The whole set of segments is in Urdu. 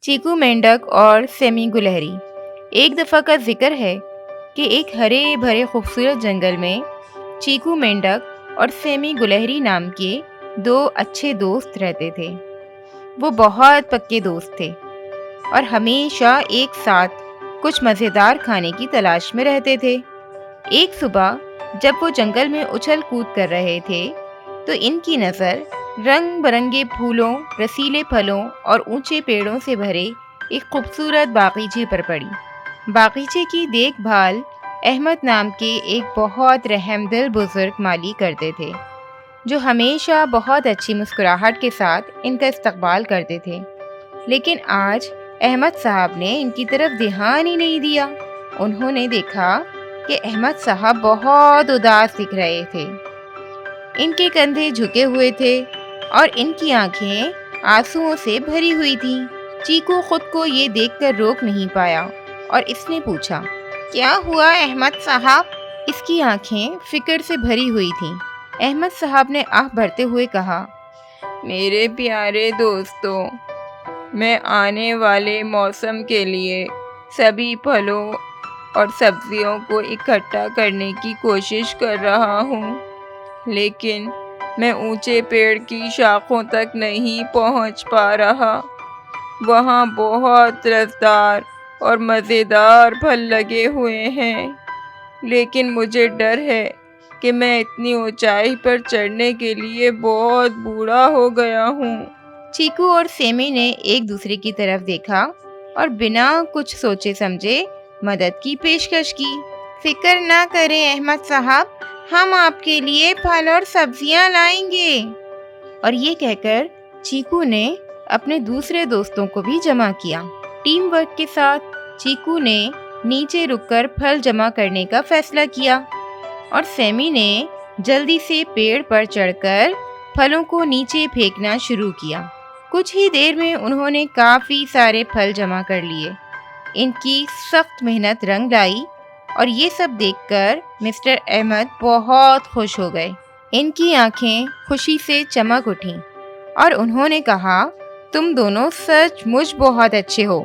چیکو مینڈک اور سیمی گلہری۔ ایک دفعہ کا ذکر ہے کہ ایک ہرے بھرے خوبصورت جنگل میں چیکو مینڈک اور سیمی گلہری نام کے دو اچھے دوست رہتے تھے۔ وہ بہت پکے دوست تھے اور ہمیشہ ایک ساتھ کچھ مزیدار کھانے کی تلاش میں رہتے تھے۔ ایک صبح جب وہ جنگل میں اچھل کود کر رہے تھے تو ان کی نظر رنگ برنگے پھولوں، رسیلے پھلوں اور اونچے پیڑوں سے بھرے ایک خوبصورت باغیچے پر پڑی۔ باغیچے کی دیکھ بھال احمد نام کے ایک بہت رحم دل بزرگ مالی کرتے تھے، جو ہمیشہ بہت اچھی مسکراہٹ کے ساتھ ان کا استقبال کرتے تھے۔ لیکن آج احمد صاحب نے ان کی طرف دھیان ہی نہیں دیا۔ انہوں نے دیکھا کہ احمد صاحب بہت اداس دکھ رہے تھے۔ ان کے کندھے جھکے ہوئے تھے اور ان کی آنکھیں آنسوؤں سے بھری ہوئی تھیں۔ چیکو خود کو یہ دیکھ کر روک نہیں پایا اور اس نے پوچھا، کیا ہوا احمد صاحب؟ اس کی آنکھیں فکر سے بھری ہوئی تھیں۔ احمد صاحب نے آہ بھرتے ہوئے کہا، میرے پیارے دوستو، میں آنے والے موسم کے لیے سبھی پھلوں اور سبزیوں کو اکٹھا کرنے کی کوشش کر رہا ہوں، لیکن میں اونچے پیڑ کی شاخوں تک نہیں پہنچ پا رہا۔ وہاں بہت رسدار اور مزیدار پھل لگے ہوئے ہیں، لیکن مجھے ڈر ہے کہ میں اتنی اونچائی پر چڑھنے کے لیے بہت بوڑھا ہو گیا ہوں۔ چیکو اور سیمی نے ایک دوسرے کی طرف دیکھا اور بنا کچھ سوچے سمجھے مدد کی پیشکش کی۔ فکر نہ کریں احمد صاحب، ہم آپ کے لیے پھل اور سبزیاں لائیں گے۔ اور یہ کہہ کر چیکو نے اپنے دوسرے دوستوں کو بھی جمع کیا۔ ٹیم ورک کے ساتھ چیکو نے نیچے رک کر پھل جمع کرنے کا فیصلہ کیا اور سیمی نے جلدی سے پیڑ پر چڑھ کر پھلوں کو نیچے پھینکنا شروع کیا۔ کچھ ہی دیر میں انہوں نے کافی سارے پھل جمع کر لیے۔ ان کی سخت محنت رنگ لائی اور یہ سب دیکھ کر مسٹر احمد بہت خوش ہو گئے۔ ان کی آنکھیں خوشی سے چمک اٹھیں اور انہوں نے کہا، تم دونوں سچ مچ بہت اچھے ہو۔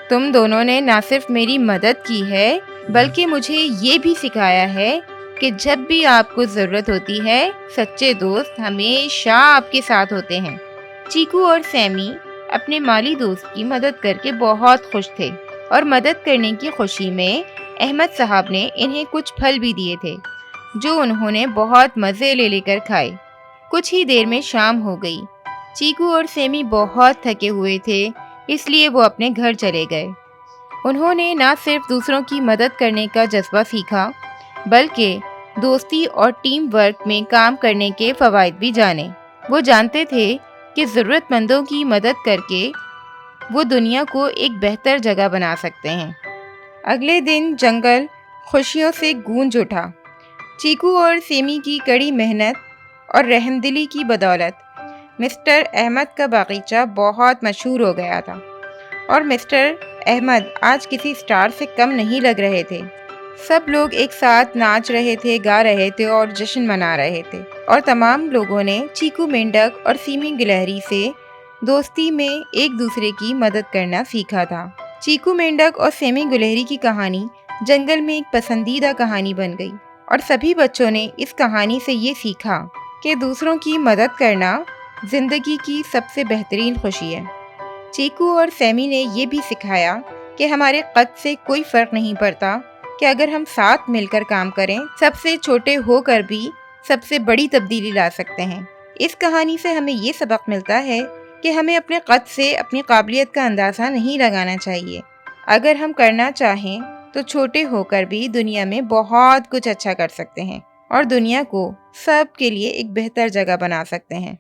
تم دونوں نے نہ صرف میری مدد کی ہے بلکہ مجھے یہ بھی سکھایا ہے کہ جب بھی آپ کو ضرورت ہوتی ہے سچے دوست ہمیشہ آپ کے ساتھ ہوتے ہیں۔ چیکو اور سیمی اپنے مالی دوست کی مدد کر کے بہت خوش تھے اور مدد کرنے کی خوشی میں احمد صاحب نے انہیں کچھ پھل بھی دیے تھے، جو انہوں نے بہت مزے لے کر کھائے۔ کچھ ہی دیر میں شام ہو گئی۔ چیکو اور سیمی بہت تھکے ہوئے تھے، اس لیے وہ اپنے گھر چلے گئے۔ انہوں نے نہ صرف دوسروں کی مدد کرنے کا جذبہ سیکھا بلکہ دوستی اور ٹیم ورک میں کام کرنے کے فوائد بھی جانے۔ وہ جانتے تھے کہ ضرورت مندوں کی مدد کر کے وہ دنیا کو ایک بہتر جگہ بنا سکتے ہیں۔ اگلے دن جنگل خوشیوں سے گونج اٹھا۔ چیکو اور سیمی کی کڑی محنت اور رحمدلی کی بدولت مسٹر احمد کا باغیچہ بہت مشہور ہو گیا تھا، اور مسٹر احمد آج کسی اسٹار سے کم نہیں لگ رہے تھے۔ سب لوگ ایک ساتھ ناچ رہے تھے، گا رہے تھے اور جشن منا رہے تھے، اور تمام لوگوں نے چیکو مینڈک اور سیمی گلہری سے دوستی میں ایک دوسرے کی مدد کرنا سیکھا تھا۔ چیکو مینڈک اور سیمی گلہری کی کہانی جنگل میں ایک پسندیدہ کہانی بن گئی، اور سبھی بچوں نے اس کہانی سے یہ سیکھا کہ دوسروں کی مدد کرنا زندگی کی سب سے بہترین خوشی ہے۔ چیکو اور سیمی نے یہ بھی سکھایا کہ ہمارے قد سے کوئی فرق نہیں پڑتا، کہ اگر ہم ساتھ مل کر کام کریں، سب سے چھوٹے ہو کر بھی سب سے بڑی تبدیلی لا سکتے ہیں۔ اس کہانی سے ہمیں یہ سبق ملتا ہے کہ ہمیں اپنے قد سے اپنی قابلیت کا اندازہ نہیں لگانا چاہیے۔ اگر ہم کرنا چاہیں تو چھوٹے ہو کر بھی دنیا میں بہت کچھ اچھا کر سکتے ہیں اور دنیا کو سب کے لیے ایک بہتر جگہ بنا سکتے ہیں۔